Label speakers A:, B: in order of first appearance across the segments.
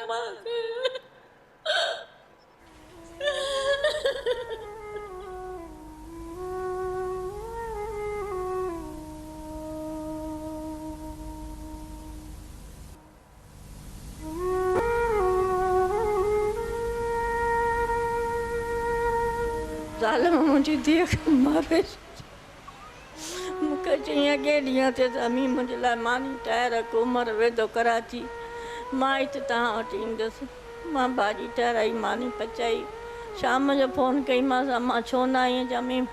A: ज़ालिम मुंहिंजी धीअ खे मारे मूंखे चईं अॻे ॾींहं ते त अमी मुंहिंजे लाइ मानी ठाहे रख, उमिरि वेंदो कराची, मां हिते तव्हां वटि ईंदसि। मां भाॼी ठाराई, मानी पचाई, शाम जो फ़ोन कईमांसि अम्मा छो न आई? अमी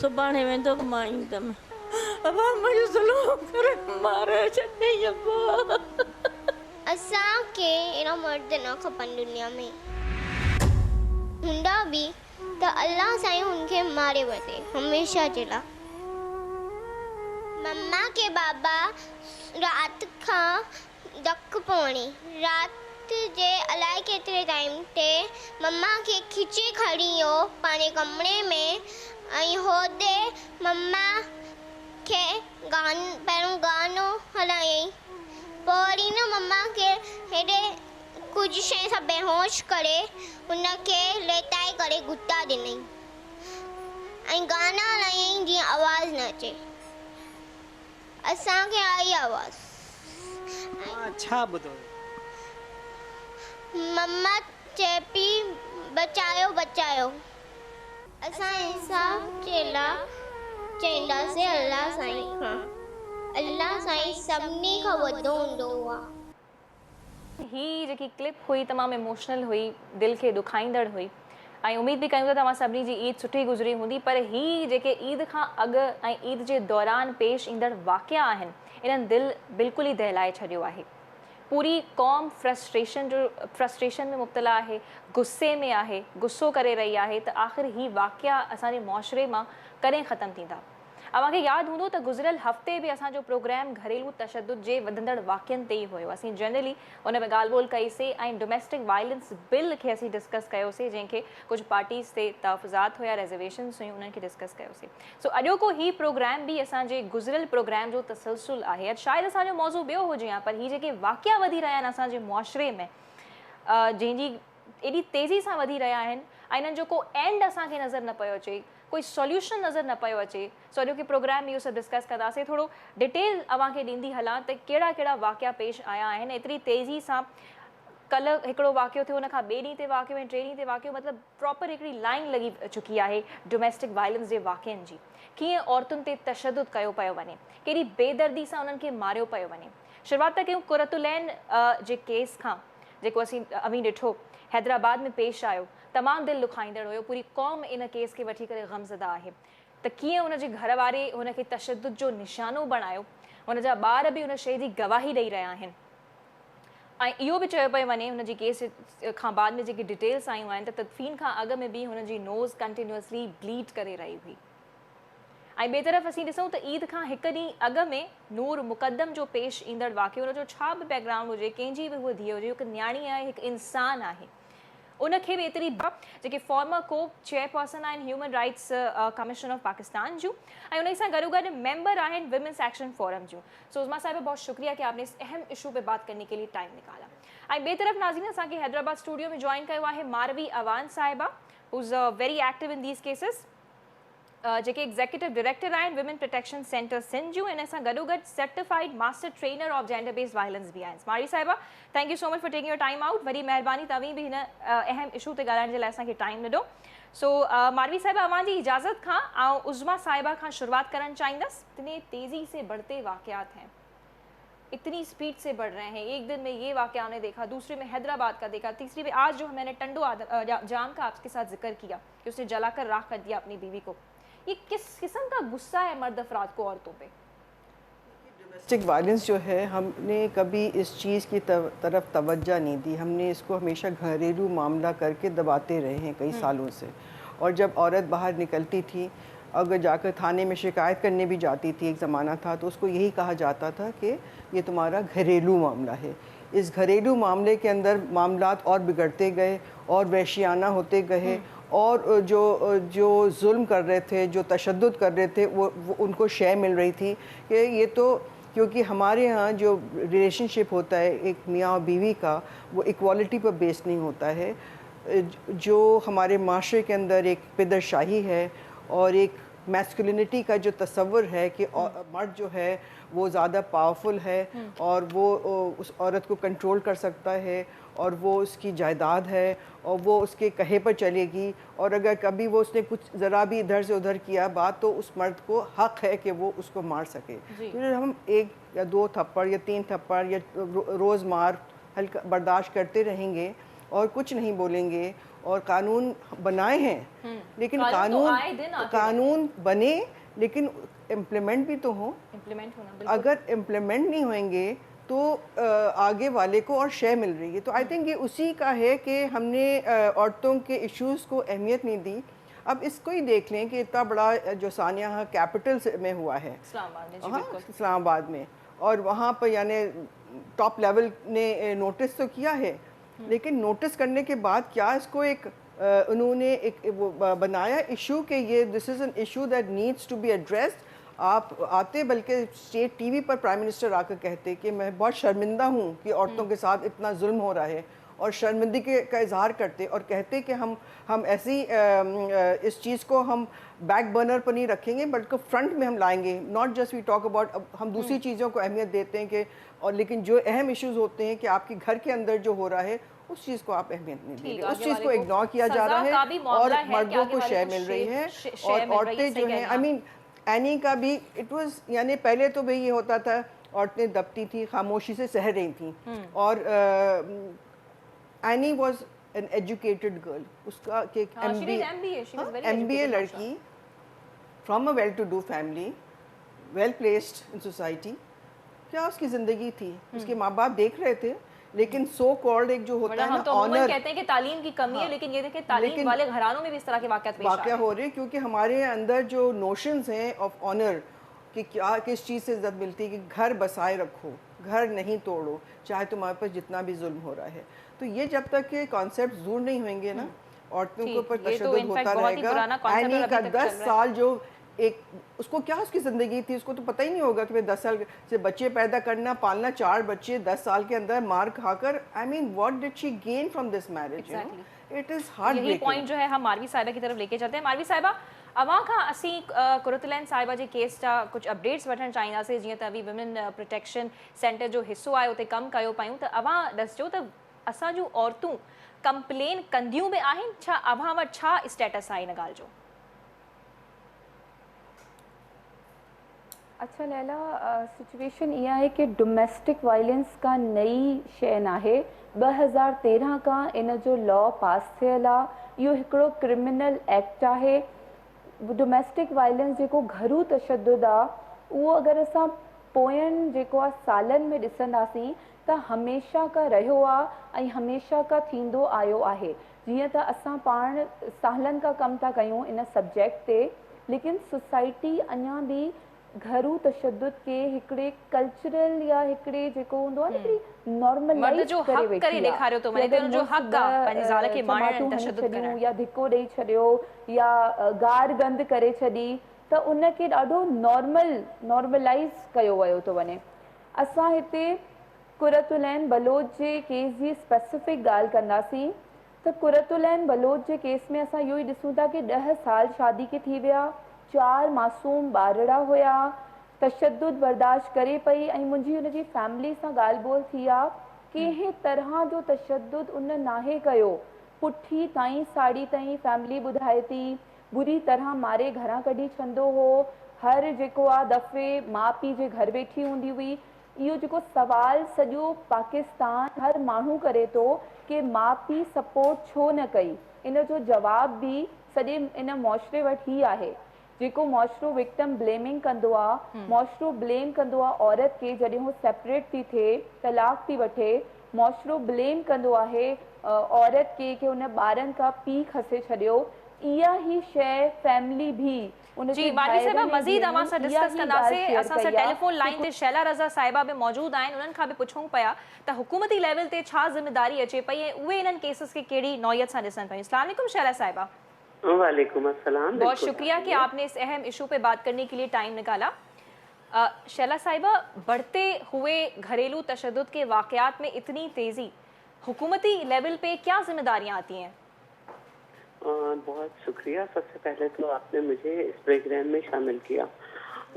A: सुभाणे वेंदो मां ईंदमि। अब्बा मुंहिंजो ज़ुल्म करे मारे छॾियईं अब्बा।
B: असांखे अहिड़ा मर्द न खपनि दुनिया में, हूंदा बि त अल्लाह साईं हुनखे मारे वठे हमेशह जे लाइ। मम्मा के बाबा राति खां ॾकु पवणी, राति जे अलाए केतिरे टाइम ते मम्मा खे खिचे खणी वियो पंहिंजे कमरे में ऐं होॾे मम्मा खे पहिरियों गानो हलायईं, पोइ वरी न मम्मा खे हेॾे कुझु शइ सां बेहोश करे हुनखे लेटाए करे गुता ॾिनई ऐं गाना हलायईं जीअं आवाज़ न अचे। असांखे आई आवाज़।
C: छा ॿुधो?
B: मम्मा चए पई बचायो बचायो। असां इंसाफ़ जे लाइ चईंदासीं अल्लाह साईं खां। अल्लाह साईं सभिनी खां वॾो हूंदो आहे।
D: ही जेकी क्लिप हुई तमामु इमोशनल हुई, दिलि खे ॾुखाईंदड़ हुई ऐं उमेद भी कयूं था तव्हां सभिनी जी ईद सुठी गुज़री हूंदी। पर ही जेके ईद खां अॻु ऐं ईद जे दौरान पेश ईंदड़ वाक़िया आहिनि, इन्हनि दिलि बिल्कुलु ई दहिलाए छॾियो आहे। पूरी क़ौम फ्रस्ट्रेशन में मुब्तला आहे, गुस्से में आहे, गुस्सो करे रही आहे त आख़िर ही वाक़िया असांजे मुआशरे मां कॾहिं ख़तमु थींदा। अव्हांखे यादि हूंदो त गुज़िरियल हफ़्ते बि असांजो प्रोग्राम घरेलू तशद्दुद जे वधंदड़ वाक़ियनि ते ई हुयो। असीं जनरली उन में ॻाल्हि ॿोल कईसीं ऐं डोमेस्टिक वायलेंस बिल खे असीं डिस्कस कयोसीं, जंहिंखे कुझु पार्टीज़ ते तहफ़ुज़ात हुया, रिज़र्वेशन्स हुयूं, उन्हनि खे डिस्कस कयोसीं। सो अॼोको ही प्रोग्राम बि असांजे गुज़िरियल प्रोग्राम जो तसलसुल आहे। अॼु शायदि असांजो मौज़ू ॿियो हुजे हा, पर ही जेके वाक़िया वधी रहिया आहिनि असांजे मुआशरे में, जंहिंजी एॾी तेज़ी सां वधी रहिया आहिनि ऐं इन्हनि जो को एंड असांखे नज़र न पियो अचे, कोई सॉल्यूशन नज़र न पियो अचे। सो अॼोके प्रोग्राम में इहो सभु डिस्कस कंदासीं। थोरो डिटेल अव्हांखे ॾींदी हलां त कहिड़ा कहिड़ा वाक़िया पेश आया आहिनि एतिरी तेज़ी सां। कल्ह हिकिड़ो वाक़ियो थियो, हुन खां ॿिए ॾींहं ते वाक़ियो ऐं टे ॾींहं ते वाक़ियो, मतिलबु प्रॉपर हिकिड़ी लाइन लॻी चुकी आहे डोमेस्टिक वायलेंस जे वाक़ियनि जी। कीअं औरतुनि ते तशद्दुद कयो पियो वञे, केॾी बेदर्दी सां उन्हनि खे मारियो पियो वञे। शुरूआति त कयूं कुरतुलैन जे केस खां, जेको असीं अवी ॾिठो हैदराबाद में पेश आयो, तमामु दिलि ॾुखाईंदड़ हुयो। पूरी क़ौम इन केस खे वठी करे ग़मज़दा आहे त कीअं हुनजे घर वारे हुनखे तशद्दुद जो निशानो बणायो, हुनजा ॿार बि हुन शइ जी गवाही ॾेई रहिया आहिनि। ऐं इहो बि चयो पियो वञे हुनजी केस खां बाद में जेकी डिटेल्स आयूं आहिनि त तदफ़ीन खां अॻु में बि हुनजी नोज़ कंटिन्यूअसली ब्लीड करे रही हुई। ऐं ॿिए तरफ़ असीं ॾिसूं त ईद खां हिकु ॾींहुं अॻु में नूर मुक़दम जो पेश ईंदड़ वाक़ियो, हुनजो छा बि बैकग्राउंड हुजे, कंहिंजी बि उहा धीअ हुजे, हिकु न्याणी आहे, हिकु इंसानु आहे, उनखे बि एतिरी जेके फॉर्मर को चेयरपर्सन आहिनि human rights commission of Pakistan जूं ऐं उन सां गॾोगॾु मेंबर आहिनि विमेंस एक्शन फोरम जूं। सो उज़मा साहिबा, बहुत शुक्रिया कि आपने इस अहम इशू पे बात करने के लिए टाइम निकाला। ऐं ॿिए तरफ़ नाज़रीन, असांखे हैदराबाद स्टूडियो में जॉइन कयो आहे मारवी अवान साहिबा, who is very active in these cases, जेके एग्ज़ीक्यूटिव डायरेक्टर आहिनि विमेन प्रोटेक्शन सेंटर सिंध जूं, इन सां गॾोगॾु certified master trainer of gender based violence बि आहिनि। मारवी साहिबा, thank you so much for taking your time out. वरी महिरबानी, तव्हीं बि हिन अहम इशू ते ॻाल्हाइण जे लाइ असांखे टाइम ॾिनो। सो मारवी साहिबा, अव्हांजी इजाज़त खां आउं उज़मा साहिबा खां शुरुआत करणु चाहींदसि। इतने तेज़ी से बढ़ते वाक़यात हैं, इतनी स्पीड से बढ़ रहे हैं, एक दिन में ये वाक़या हमने देखा, दूसरे में हैदराबाद का देखा, तीसरी में आज जो मैंने टंडो जाम का आपके साथ जिक्र किया कि उसने जलाकर राख कर दिया अपनी बीवी को। ये किस किस्म का गुस्सा है मर्द अफराद को औरतों पे?
E: डोमेस्टिक वायलेंस जो है, हमने कभी इस चीज़ की तरफ तवज्जो नहीं दी। हमने इसको हमेशा घरेलू मामला करके दबाते रहे हैं कई सालों से। और जब औरत बाहर निकलती थी, अगर जाकर थाने में शिकायत करने भी जाती थी, एक ज़माना था, तो उसको यही कहा जाता था कि ये तुम्हारा घरेलू मामला है। इस घरेलू मामले के अंदर मामलात और बिगड़ते गए और वहशियाना होते गए, और जो जुल्म कर रहे थे, जो तशद्दुद कर रहे थे, वो उनको शय मिल रही थी कि ये तो क्योंकि हमारे यहाँ जो रिलेशनशिप होता है एक मियाँ और बीवी का, वो इक्वालिटी पर बेस्ड नहीं होता है। जो हमारे माशरे के अंदर एक पिदरशाही है और एक मैस्कुलिनिटी का जो तस्वर है कि मर्द जो है वो ज़्यादा पावरफुल है और वो उस औरत को कंट्रोल कर सकता है और वो उसकी जायदाद है और वो उसके कहे पर चलेगी, और अगर कभी वो उसने कुछ ज़रा भी इधर से उधर किया बात तो उस मर्द को हक है कि वो उसको मार सके। तो हम 1 या 2 थप्पड़ या 3 थप्पड़ या रोज़ मार हल्का बर्दाश्त करते रहेंगे और कुछ नहीं बोलेंगे, और कानून बनाए हैं लेकिन कानून बने लेकिन इम्प्लीमेंट भी तो हो।
D: इम्प्लीमेंट होना,
E: अगर इम्प्लीमेंट नहीं होंगे तो आगे वाले को और शय मिल रही है। तो आई थिंक ये उसी का है कि हमने औरतों के इश्यूज़ को अहमियत नहीं दी। अब इसको ही देख लें कि इतना बड़ा जो सानिया कैपिटल में हुआ है इस्लामाबाद में, और वहाँ पर यानी टॉप लेवल ने नोटिस तो किया है, लेकिन नोटिस करने के बाद क्या इसको एक उन्होंने एक वो बनाया इशू कि ये this is an issue that needs to be addressed. आप आते बल्कि स्टेट टीवी पर प्राइम मिनिस्टर आकर कहते कि मैं बहुत शर्मिंदा हूँ कि औरतों के साथ इतना जुल्म हो रहा है, और शर्मिंदगी का इजहार करते और कहते कि हम ऐसी इस चीज़ को हम बैक बर्नर पर नहीं रखेंगे बल्कि फ्रंट में हम लाएंगे। Not just we talk about, हम दूसरी चीज़ों को अहमियत देते हैं कि, और लेकिन जो अहम इश्यूज़ होते हैं कि आपके घर के अंदर जो हो रहा है उस चीज़ को आप अहमियत नहीं दे रहे, उस चीज़ को इग्नोर किया जा रहा है और मर्दों को शय मिल रही है और औरतें जो हैं, आई मीन एनी का भी इट वाज, यानी पहले तो भाई ये होता था औरतें दबती थी, खामोशी से सह रही थी, और Annie was an educated girl, उसका कि MBA लड़की from a well to do family, well placed in society, क्या उसकी ज़िंदगी थी, उसके माँ बाप देख रहे थे, लेकिन सो कॉल्ड एक जो होता है ना ऑनर,
D: कहते हैं कि तालीम की कमी है, लेकिन ये देखें तालीम वाले घरानों में भी इस तरह के वाक़या
E: हो रहे हैं, क्योंकि हमारे अंदर जो नोशंस हैं ऑफ ऑनर कि क्या किस चीज़ से इज्जत मिलती है कि घर बसाए रखो, घर नहीं तोड़ो, चाहे तुम्हारे पास जितना भी जुल्म हो रहा है। तो ये जब तक के कॉन्सेप्ट दूर नहीं होंगे ना, औरतों के ऊपर तशद्दुद होता रहेगा। एनी का 10 साल जो एक उसको क्या उसकी ज़िंदगी थी, उसको तो पता ही नहीं होगा कि मैं 10 साल से बच्चे पैदा करना, पालना 4 बच्चे 10 साल के अंदर मार खाकर, I mean what did she gain from this marriage? It is heart breaking.
D: यही पॉइंट जो है हम मारवी साहिबा की तरफ लेके चलते हैं। मारवी साहिबा, अवां खां असीं कुरतुलैन साहिबा जे केस जा कुछ अपडेट्स वठण चाहींदासीं, जीअं त अभी वुमेन प्रोटेक्शन सेंटर जो हिस्सो आहे उते कमु कयो पियूं, त अवां ॾसजो त असां जूं औरतूं कंप्लेन कंदियूं बि आहिनि, छा अवां वटि छा स्टेटस आहे इन ॻाल्हि जो?
F: अच्छा लैला, सिचुएशन इहा आहे कि डोमेस्टिक वायलेंस का नई शइ नाहे, 2013 का इन जो लॉ पास थियल आहे। इहो हिकिड़ो क्रिमिनल एक्ट आहे। डोमेस्टिक वायलेंस जेको घरू तशद्दुद आहे उहो अगरि असां पोयनि जेको आहे सालनि में ॾिसंदासीं त हमेशह का रहियो आहे ऐं हमेशह का थींदो आयो आहे। जीअं त असां पाण सालनि खां कमु था कयूं इन सब्जेक्ट ते, लेकिन सोसाइटी अञा बि घरू तशद्दुद के हिकिड़े कल्चरल या हिकिड़े जेको हूंदो आहे हिकिड़ी नॉर्मलाइज करे वेठी आहे, या धिको ॾेई छॾियो या गार गंद करे छॾी, त उनखे ॾाढो नॉर्मलाइज़ कयो वियो थो वञे। असां हिते कुरतुलैन बलोच जे केस जी स्पेसिफिक ॻाल्हि कंदासीं त कुरतुलैन बलोच जे केस में असां इहो ई ॾिसूं था कि 10 साल शादी के थी विया, 4 मासूम ॿारड़ा हुया, तशद्दुद बर्दाश्त करे पई ऐं मुंहिंजी हुनजी फैमिली सां ॻाल्हि ॿोल थी आहे। कंहिं तरह जो तशद्दुद उन नाहे कयो, पुठी ताईं साड़ी ताईं फैमिली ॿुधाए थी, बुरी तरह मारे घरां कढी छंदो हो, हर जेको आहे दफ़े माउ पीउ जे घर वेठी हूंदी हुई। इहो जेको सवाल सॼो पाकिस्तान हर माण्हू करे थो कि माउ पीउ सपोर्ट छो न कई, इन जो जवाब बि सॼे इन मुआशरे वटि ई आहे। जेको मुआशरो विक्टिम ब्लेमिंग कंदो आहे, मुआशरो ब्लेम कंदो आहे औरत खे जॾहिं हू सेपरेट थी थिए, तलाक थी वठे, मुआशरो ब्लेम कंदो आहे औरत खे कि हुन ॿारनि खां पीउ खसे छॾियो। इहा ई शइ फैमिली भी
D: जी मारवी साहिबा मज़ीद अवां सां डिस्कस कंदासीं। असां सां टेलीफोन लाइन ते शैला रज़ा साहिबा बि मौजूद आहिनि, उन्हनि खां बि पुछूं पिया त हुकूमती लेवल ते छा ज़िम्मेदारी अचे पई ऐं उहे इन्हनि केसिस खे कहिड़ी नौयत सां ॾिसनि पियूं। अस्सलाम वालेकुम शैला साहिबा।
G: वालेकुम अस्सलाम।
D: बहुत शुक्रिया कि आपने इस अहम इशू पे बात करने के लिए टाइम निकाला। शैला साहिबा, बढ़ते हुए घरेलू तशद्दुद के वाक़यात में इतनी तेज़ी, हुकूमती लेवल पे क्या जिम्मेदारियाँ आती हैं?
G: बहुत शुक्रिया। सबसे पहले तो आपने मुझे इस प्रोग्राम में शामिल किया।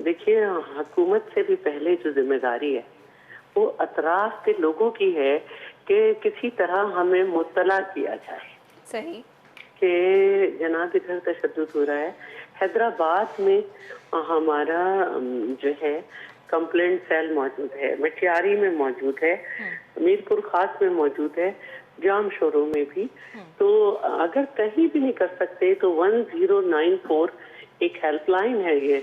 G: देखिए, हुकूमत से भी पहले जो जिम्मेदारी है वो अतराफ के लोगों की है कि किसी तरह हमें मुत्तला किया जाए
D: सही
G: कि जनाब इधर तशद्दुद हो रहा है। हैदराबाद में हमारा जो है कंप्लेंट सेल मौजूद है, मटियारी में मौजूद है, मीरपुर खास में मौजूद है, जाम शोरों में भी। तो अगर कहीं भी नहीं कर सकते तो 1094 एक हेल्पलाइन है ये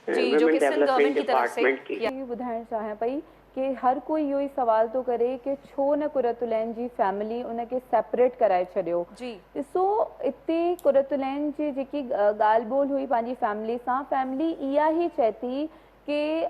D: जी, जो कि सिंध गवर्नमेंट की तरफ से
G: डिपार्टमेंट की।
F: ये ॿुधाइण चाहियां पई कि हर कोई इहो ई सवाल थो करे कि छो न कुरतुलैन जी फैमिली उनखे सेपरेट कराए छॾियो।
D: जी
F: ॾिसो, हिते कुरतुलैन जी जेकी ॻाल्हि ॿोल हुई पंहिंजी फैमिली सां, फैमिली इहा ई चए थी कि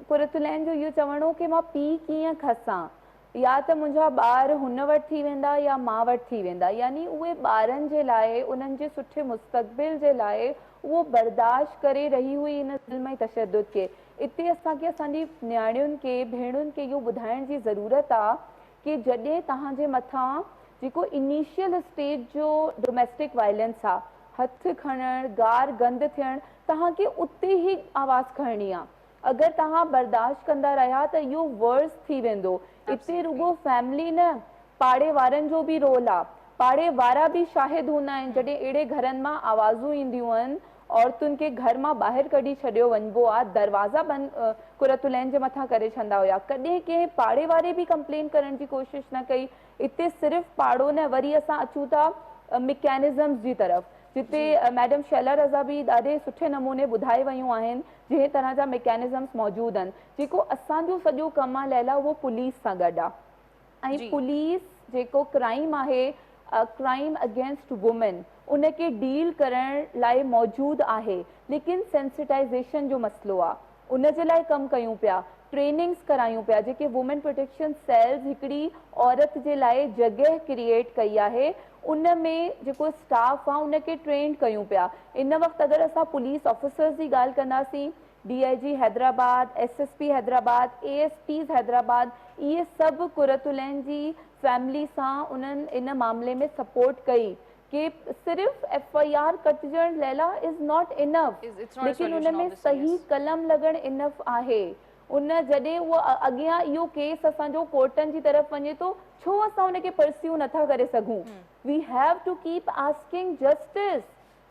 F: कुरतुलैन जो इहो चवणो कि मां पीउ कीअं खसां, या त मुंहिंजा ॿार हुन वटि थी वेंदा या मां वटि थी वेंदा, यानी उहे ॿारनि जे लाइ, उन्हनि जे सुठे मुस्तक़बिल जे लाइ उहो बर्दाश्त करे रही हुई इन ज़ुल्म ऐं तशद्दुद खे। इते असांखे असांजी न्याणियुनि खे, भेणुनि खे इहो ॿुधाइण जी ज़रूरत आहे कि जॾहिं तव्हांजे मथां जेको इनिशियल स्टेज जो डोमेस्टिक वायलेंस आहे, हथु खणणु, गार गंद थियणु, तव्हांखे उते ई आवाज़ खणणी आहे। अगर तव्हां बर्दाश्त कंदा रहिया त इहो वर्स थी वेंदो। इते रुगो फैमिली न, पाड़े वारनि जो बि रोल आहे। पाड़े वारा बि शाहिद हूंदा आहिनि जॾहिं अहिड़े घरनि मां आवाज़ूं ईंदियूं आहिनि, औरतुनि खे घर मां ॿाहिरि कढी छॾियो वञिबो आहे, दरवाज़ा बंदि कुरतुलैन जे मथां करे छॾंदा हुया। कॾहिं कंहिं पाड़े वारे बि कंप्लेन करण जी कोशिशि न कई। इते सिर्फ़ु पाड़ो न, वरी असां अचूं था मैकेनिज़म्स जी तरफ़, जिते मैडम शैला रज़ा बि ॾाढे सुठे नमूने ॿुधाए वियूं आहिनि जंहिं तरह जा मैकेनिज़म्स मौजूदु आहिनि। जेको असांजो सॼो कमु आहे लैला, उहो पुलिस सां गॾु आहे। ऐं पुलिस जेको क्राइम आहे, क्राइम अगेंस्ट वुमेन, उनखे डील करण लाइ मौजूदु आहे, लेकिन सेंसिटाइज़ेशन जो मसइलो आहे। उन जे लाइ कमु कयूं पिया, ट्रेनिंग्स करायूं पिया, जेके वुमेन प्रोटेक्शन सेल्स हिकिड़ी औरत जे लाइ जॻह क्रिएट कई आहे, उन में जेको स्टाफ आहे उनखे ट्रेन कयूं पिया। इन वक़्तु अगरि असां पुलिस ऑफिसर्स जी ॻाल्हि कंदासीं, DIG Hyderabad, SSP Hyderabad, ASPs Hyderabad, इहे सभु कुरतुलैन जी फैमिली सां उन्हनि इन मामले में सपोर्ट कई कि सिर्फ़ FIR कटजण लैला इज़ नॉट इनफ, लेकिन उन में सही कलम लॻण इनफ आहे। उन जॾहिं उहो अॻियां इहो केस असांजो कोर्टनि जी तरफ़ वञे थो, छो असां उनखे परस्यू नथा करे सघूं? We have to keep asking justice,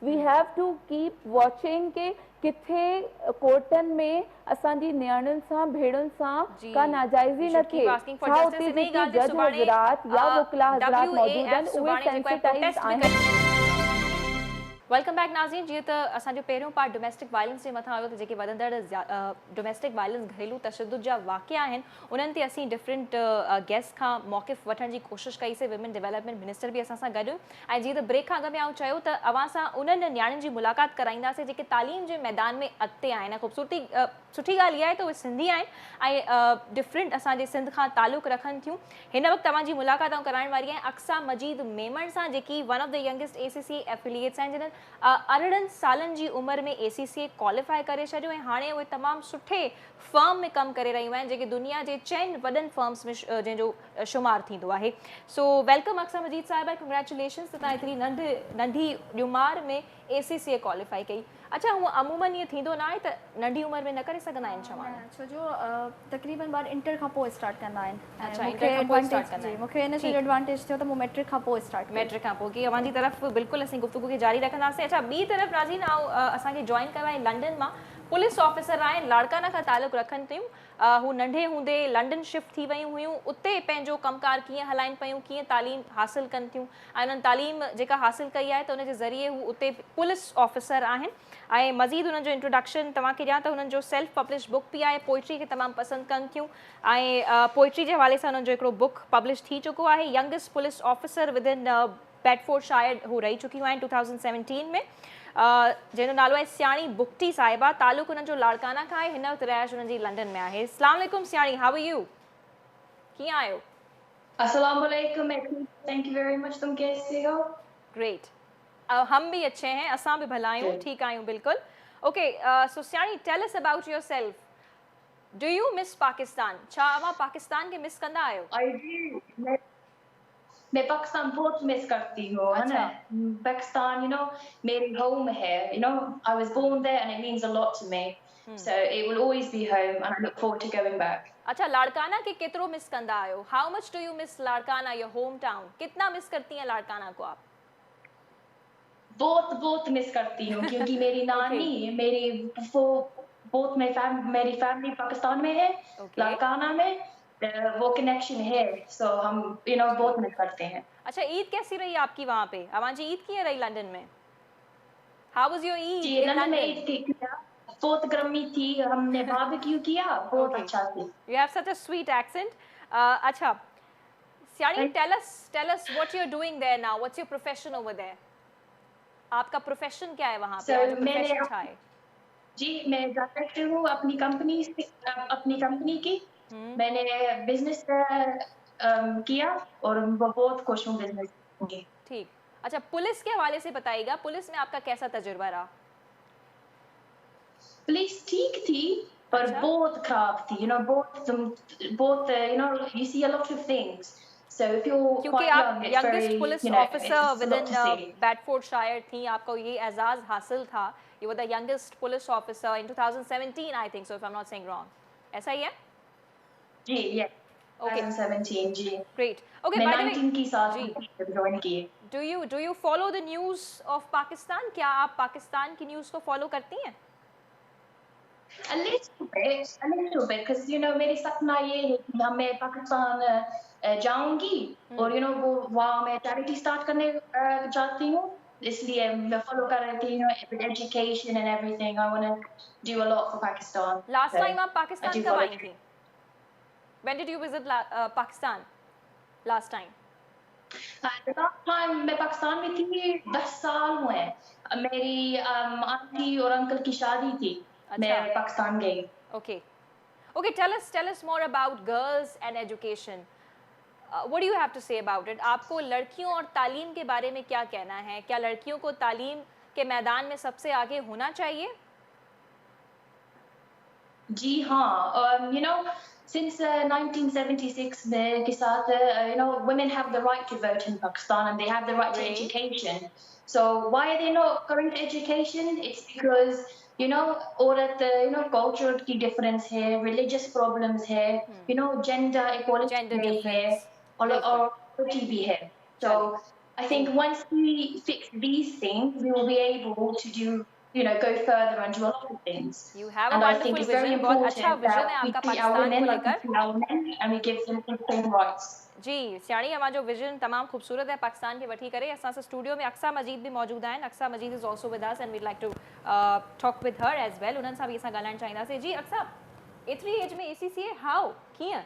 F: we have to keep watching के किथे कोर्टनि में असांजी नियाणियुनि सां, भेणुनि सां का नाजाइज़ी न थिए। छा उते जेके जज हज़रात या वकिला हज़रात मौजूद आहिनि, उहे सेंसिटाइज़ आहिनि?
D: वेलकम बैक नाज़रीन। जीअं त असांजो पहिरियों पार्ट डोमेस्टिक वायलेंस जे मथां आयो त जेके वधंदड़ डोमेस्टिक वायलेंस घरेलू तशद्दुद जा वाक़िया आहिनि, उन्हनि ते असीं डिफरेंट गेस्ट खां मौक़िफ़ वठण जी कोशिशि कईसीं। विमेन डेवलपमेंट मिनिस्टर बि असां सां गॾु। ऐं जीअं त ब्रेक खां अॻु में आऊं चयो त अवां सां उन्हनि न्याणियुनि जी मुलाक़ात कराईंदासीं जेके तालीम जे मैदान में अॻिते आहिनि। ऐं ख़ूबसूरती सुठी ॻाल्हि इहा आहे त उहे सिंधी आहिनि ऐं डिफरेंट असांजे सिंध खां तालुक़ रखनि थियूं। हिन वक़्तु तव्हांजी मुलाक़ात आऊं कराइण वारी आहियां अक्सा मजीद मेमण सां, जेकी one of the youngest ACCA affiliates आहिनि, जिन्हनि 18 सालनि जी उमिरि में ACCA क्वालिफाई करे छॾियो ऐं हाणे उहे तमामु सुठे फर्म में कमु करे रहियूं आहिनि, जेके दुनिया जे 4 वॾनि फर्म्स में जंहिंजो शुमार थींदो आहे। सो वेलकम अक्सा मजीद साहिबा, कंग्रेचुलेशंस त तव्हां एतिरी नंढी उमिरि में ACCA क्वालिफाई कई। अच्छा, हूअं अमूमन इहो थींदो न आहे त नंढी उमिरि में न करे सघंदा आहिनि छा माण्हू?
H: छो जो तक़रीबन ॿार इंटर खां पोइ स्टार्ट कंदा आहिनि।
D: अच्छा, इंटर खां पोइ स्टार्ट कंदा आहिनि।
H: मूंखे इन जो एडवांटेज थियो त मूं मैट्रिक खां पोइ स्टार्ट
D: मैट्रिक खां पोइ की अवांजी तरफ़ बिल्कुलु असीं गुफ़्तगू खे जारी रखंदासीं। अच्छा, ॿी तरफ़ राज़ीन असांखे जॉइन कयो आहे लंडन मां, पुलिस ऑफिसर आहिनि, लाड़काना खां तालुक़ रखनि थियूं। हू नंढे हूंदे लंडन शिफ्ट थी वियूं हुयूं, उते पंहिंजो कमकार कीअं हलाइनि पियूं, कीअं तालीम हासिलु कनि थियूं ऐं उन्हनि तालीम जेका हासिलु कई आहे त उनजे ज़रिए हू उते पुलिस ऑफिसर आहिनि। ऐं मज़ीद हुननि जो इंट्रोडक्शन तव्हांखे ॾियां त हुननि जो सेल्फ पब्लिश बुक बि आहे, पोइट्री खे तमामु पसंदि कनि थियूं ऐं पोइट्री जे हवाले सां हुननि जो हिकिड़ो बुक पब्लिश थी चुको आहे। Youngest police officer with in Bedfordshire हू रही चुकियूं आहिनि 2017 में, जंहिंजो नालो आहे सियाणी बुक्टी साहिबा। तालुक़ हुननि जो लाड़काना खां आहे, हिन वक़्तु रहाइश हुननि जी लंडन में आहे। अस्सलाम वालेकुम सियाणी, हाउ आर यू? कीअं आहियो?
I: अस्सलाम वालेकुम, थैंक यू वेरी मच। तुम कैसे हो?
D: ग्रेट, हम भी अच्छे हैं, असां भी भला आहियूं, ठीक आहियूं बिल्कुल। ओके, सो सियाणी, tell us about yourself. Do you miss Pakistan? छा अवां पाकिस्तान के मिस कंदा आयो?
I: I do. मैं पाकिस्तान बहुत मिस करती हूँ, है ना? Pakistan, you know, Marie home है, you know, I was born there and it means a lot to me. So it will always be home and I look forward to going back.
D: अच्छा, लाड़काना के केतिरो miss कंदा आयो? How much do you miss Larkana, your home town? कितना miss करती हैं लाड़काना को आप?
I: बहुत बहुत मिस करती हूँ क्योंकि मेरी नानी मेरी वो बहुत मेरी फैमिली पाकिस्तान में है, लाड़काना में वो कनेक्शन है, सो हम यू नो बहुत मिस करते हैं।
D: अच्छा, ईद कैसी रही आपकी वहाँ पे? अवां जी ईद की रही लंदन में? हाउ वाज योर ईद
I: जी
D: इन
I: लंदन में
D: लंदन?
I: ईद की बहुत गर्मी थी, हमने बारबेक्यू किया, बहुत अच्छा थी।
D: You have such a sweet accent. अच्छा, Siani, tell us what you're doing there now. What's your profession over there? आपका प्रोफेशन क्या है वहाँ पे? आज प्रोफेशन क्या है?
I: जी मैं डायरेक्टर हूँ अपनी कंपनी की। मैंने बिजनेस किया और बहुत खुश हूँ बिजनेस की।
D: ठीक। अच्छा, पुलिस के हवाले से बताइएगा, पुलिस में आपका कैसा तजुर्बा रहा?
I: पुलिस ठीक थी पर बहुत खराब थी, you know, बहुत you know, you see a lot of things. So if you're
D: क्योंकि
I: quite
D: आप
I: young, it's
D: youngest
I: very,
D: police
I: you know,
D: officer
I: it's a lot
D: within
I: to say.
D: Bedfordshire थी, आपको ये एजाज हासिल था। You were the youngest police officer in 2017, I think so, if I'm not saying wrong. ऐसा ही है?
I: जी, yeah.
D: Okay.
I: 2017 जी।
D: Great. Okay,
I: मैं
D: by the way,
I: 19 की साल
D: जी।
I: की ज्वाइन की।
D: Do you follow the news of Pakistan? क्या आप पाकिस्तान की न्यूज़ को फॉलो करती हैं?
I: A little bit, because you know मेरी सपना ये है कि मैं पाकिस्तान जाऊंगी और you know वो वहाँ मैं चैरिटी स्टार्ट करने चाहती हूँ, इसलिए मैं फॉलो कर रही हूँ with education and everything. I want to do a lot for Pakistan.
D: Last
I: So,
D: time AAP
I: I
D: Pakistan
I: do
D: कब
I: follow.
D: आई थी? When did you visit Pakistan? Last time?
I: Last time मैं पाकिस्तान में थी 10 साल हुए। मेरी आंटी और अंकल की शादी थी, मैं पाकिस्तान गई।
D: Okay. Okay, tell us more about girls and education. What do you have to say about it? आपको लड़कियों और तालीम के बारे में क्या कहना है? क्या लड़कियों को तालीम के मैदान में सबसे आगे होना चाहिए?
I: जी हाँ, you know, since 1976 में के साथ, you know, women have the right to vote in Pakistan and they have the right to education. So why are they not going to education? It's because you know, औरत you know culture की difference है, religious problems है, you know, gender equality नहीं है और equality भी है. So I think once we fix these things, we will be able to do, you know, go further and do a lot of things.
D: You have a
I: And I
D: wonderful
I: think it's very
D: vision. बहुत
I: important
D: अच्छा vision है
I: that we
D: आपका
I: treat our
D: Pakistan
I: women
D: को
I: like we
D: लेकर।
I: treat our men and we give them the same rights.
D: जी सियाणी, हमारा जो vision तमाम खूबसूरत है पाकिस्तान के वठी करे। असां सां स्टूडियो में अक्सा मजीद भी मौजूद आहिनि। Aqsa Majeed is also with us and we'd like to talk with her as well. उन्हनि सां बि असां ॻाल्हाइणु चाहींदासीं। जी अक्सा, एतिरी एज में ACCA हाउ कीअं?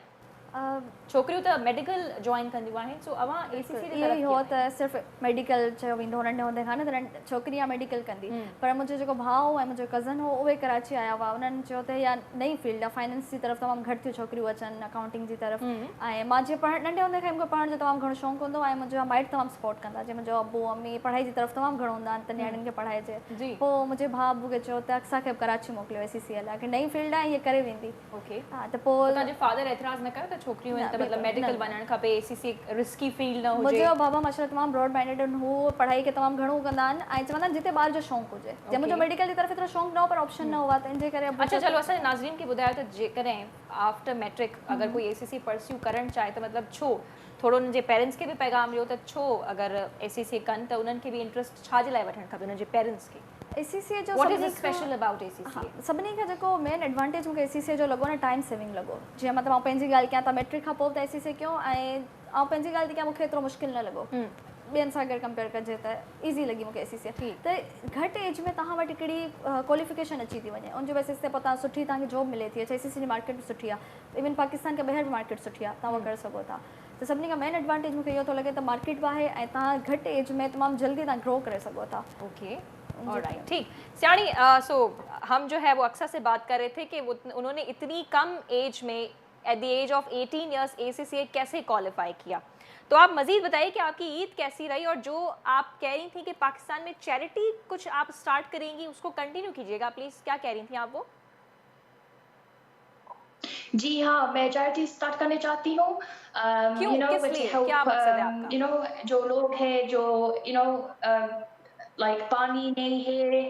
D: छोकिरियूं त मेडिकल जॉइन कंदियूं आहिनि, सो अवां ACCA जे
H: इहो हो त सिर्फ़ु मेडिकल चयो वेंदो हो, नंढे हूंदे खां न त छोकिरी या मेडिकल कंदी, पर मुंहिंजो जेको भाउ ऐं मुंहिंजो कज़न हो उहे कराची आया हुआ। उन्हनि चयो त इहा नई फील्ड आहे, फाइनेंस जी तरफ़ तमामु घटि थियूं छोकिरियूं अचनि, अकाउंटिंग जी तरफ़। ऐं मां जीअं नंढे हूंदे खां मूंखे पढ़ण जो तमामु घणो शौक़ु हूंदो ऐं मुंहिंजा माइट तमामु सपोर्ट कंदा। जीअं मुंहिंजो अबू अम्मी पढ़ाई जी तरफ़ तमामु घणो हूंदा आहिनि त नियाणियुनि खे पढ़ाइजे। पोइ मुंहिंजे भाउ अबू खे चयो त अक्सा खे कराची मोकिलियो ACCA लाइ, की नई फील्ड आहे, हीअ करे वेंदी।
D: ओके,
H: हा त पोइ
D: तव्हांजे फादर एतिराज़ न कयो त छोकिरियूं आहिनि त मतिलबु मेडिकल वञणु खपे, ACCA रिस्की फील्ड न हुजे?
H: मुंहिंजो बाबा माशाल्लाह तमामु ब्रॉड माइंडेड आहिनि, हू पढ़ाई खे तमामु घणो कंदा आहिनि ऐं चवंदा आहिनि जिते ॿार जो शौक़ु हुजे। जीअं मुंहिंजो मेडिकल जी तरफ़ एतिरो शौक़ु न हो पर ऑप्शन न हुआ, त इन जे करे।
D: अच्छा चलो, असांजे नाज़रीन खे ॿुधायो त जेकॾहिं आफ्टर मैट्रिक अगरि कोई ACCA परस्यू करणु चाहे त मतिलबु छो? थोरो उन्हनि जे पेरेंट्स खे बि पैगाम ॾियो त छो अगरि ACCA कनि त उन्हनि खे बि इंट्रस्ट छा जे लाइ वठणु खपे उन्हनि जे पेरेंट्स खे? ACCA जो what is special about ACCA?
H: सभिनी खां जेको मेन एडवांटेज मूंखे ACCA जो लॻो न, टाइम सेविंग लॻो। जीअं मतिलबु आउं पंहिंजी ॻाल्हि कयां त मैट्रिक खां पोइ त ACCA कयो ऐं आउं पंहिंजी ॻाल्हि थी कयां, मूंखे एतिरो मुश्किल न लॻो। ॿियनि सां गॾु कंपेयर कजे त ईज़ी लॻी मूंखे ACCA। त घटि एज में तव्हां वटि हिकिड़ी क्वालिफिकेशन अची थी वञे, उन जे बेसिस ते पोइ तव्हां सुठी तव्हांखे जॉब मिले थी। अच्छा, ACCA जी मार्केट बि सुठी आहे, इवन पाकिस्तान के ॿाहिरि बि मार्केट सुठी आहे, तव्हां उहा करे सघो था। त सभिनी खां मेन एडवांटेज मूंखे इहो थो लॻे त मार्केट बि आहे ऐं तव्हां घटि एज में तमामु जल्दी तव्हां ग्रो करे सघो था।
D: ओके, ऑलराइट, ठीक। सियाणी, सो हम जो है वो अक्सर से बात कर रहे थे कि उन्होंने इतनी कम एज में at the age of 18 years ACCA कैसे क्वालिफाई किया। तो आप मज़ीद बताइए कि आपकी ईद कैसी रही, और जो आप कह रही थी कि पाकिस्तान में चैरिटी कुछ आप स्टार्ट करेंगी, उसको कंटिन्यू कीजिएगा प्लीज़। क्या कह रही थी आप वो?
I: जी हाँ, मैं चैरिटी स्टार्ट करना चाहती हूँ।
D: क्यों? किस लिए? क्या मकसद है आपका?
I: जो लोग हैं जो लाइक पानी नहीं है,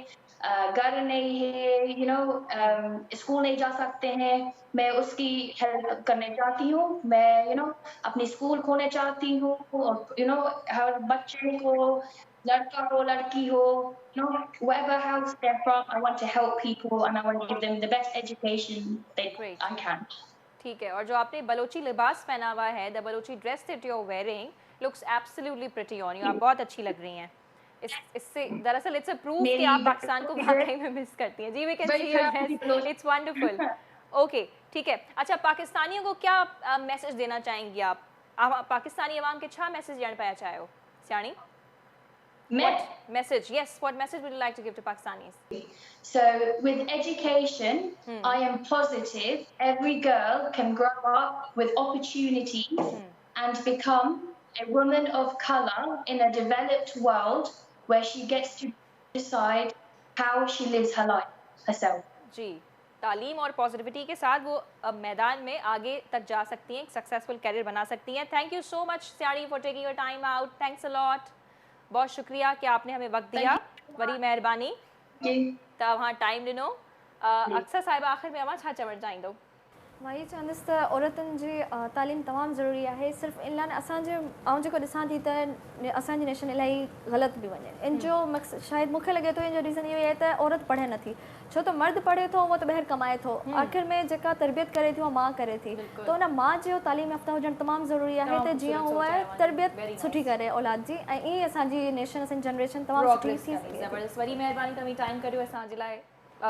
I: घर नहीं है, स्कूल नहीं जा सकते हैं, मैं उसकी हेल्प करने चाहती हूँ। मैं अपनी स्कूल खोलना चाहती हूँ, और हर बच्चे को, लड़का हो लड़की हो, whatever house they're from, I want to help people and I want to give them the best education that
D: Great.
I: I can.
D: ठीक है, और जो आपने बलोची लिबास पहना हुआ है, the Balochi dress that you are wearing looks absolutely pretty on you, आप बहुत अच्छी लग रही हैं। इससे दरअसल इट्स अ प्रूफ कि आप पाकिस्तान को वाकई में मिस करती हैं। जी, we can see your dress, it's wonderful. Okay, ठीक है। अच्छा, पाकिस्तानियों को क्या मैसेज देना चाहेंगी आप? पाकिस्तानी अवाम के छा मैसेज ॾियण पिया चाहियो Siyani? What message? Yes, what message would you like to give to Pakistanis?
I: So, with education, I am positive every girl can grow up with opportunities and become a woman of color in a developed world where she gets to decide how she lives her life herself.
D: जी, तालीम और positivity के साथ वो मैदान में आगे तक जा सकती हैं, एक सक्सेसफुल कैरियर बना सकती हैं। Thank you so much Siyani for taking your time out. Thanks a lot. बहुत शुक्रिया कि आपने हमें वक्त दिया, वरी मेहरबानी। तव्हां टाइम ॾिनो। अक्सर साहिबा आख़िर में अवां छा चवणु चाहींदो?
H: मां इहो चवंदसि त औरतुनि जी तालीम तमामु ज़रूरी आहे। सिर्फ़ु इन लाइ असांजे आउं जेको ॾिसां थी त असांजी नेशन इलाही ग़लति बि वञे। इन जो मक़सदु शायदि मूंखे लॻे थो इन जो रीज़न इहो ई आहे त औरत पढ़े नथी, छो त मर्द पढ़े थो उहो त ॿाहिरि कमाए थो, आख़िर में जेका तरबियत करे थी उहा माउ करे थी, त उन माउ जो तालीम याफ़्ता हुजणु तमामु ज़रूरी आहे त जीअं उहा तरबियत सुठी करे औलाद जी, ऐं ईअं असांजी नेशन, असांजी जनरेशन तमामु सुठी थी सघे।
D: ज़बरदस्त, वरी महिरबानी तव्हीं टाइम करियो असांजे लाइ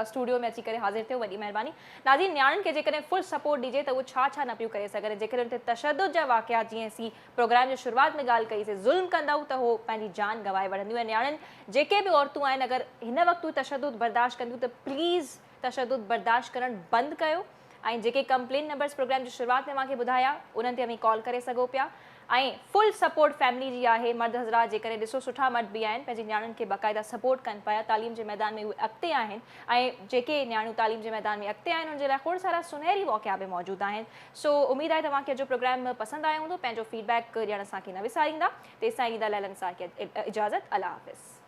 D: स्टूडियो में अची करे हाज़िर थियो, वॾी महिरबानी। नाज़रीन, न्याणियुनि खे जेकॾहिं फुल सपोर्ट ॾिजे त उहो छा छा न पियूं करे सघनि। जेकॾहिं उते तशद्दुद जा वाक़िया, जीअं असीं प्रोग्राम जी शुरूआत में ॻाल्हि कईसीं, ज़ुल्म कंदव त उहो पंहिंजी जान गवाए वठंदियूं। ऐं न्याणियुनि जेके बि औरतूं आहिनि, अगरि हिन वक़्तु तशद्दुद बर्दाश्त कंदियूं त प्लीज़ तशद्दुद बर्दाश्त करणु बंदि कयो। ऐं जेके कंप्लेन नंबर्स प्रोग्राम जी शुरूआत में मूंखे ॿुधाया, उन्हनि ते अमीं कॉल करे सघो पिया। ऐं फुल सपोर्ट फैमिली जी आहे। मर्द हज़रात जेकॾहिं ॾिसो सुठा मर्द बि आहिनि, पंहिंजी न्याणियुनि खे बाक़ाइदा सपोर्ट कनि पिया, तालीम जे मैदान में उहे अॻिते आहिनि। ऐं जेके न्याणियूं तालीम जे मैदान में अॻिते आहिनि, उनजे लाइ खोड़ सारा सुनहरी वाक़िया बि मौजूदु आहिनि। सो उमेदु आहे तव्हांखे जो प्रोग्राम पसंदि आयो हूंदो। पंहिंजो फीडबैक ॾियणु असांखे न विसारींदा। तेसिताईं ईंदा लैलन सां इजाज़त। अल्लाह हाफ़िज़।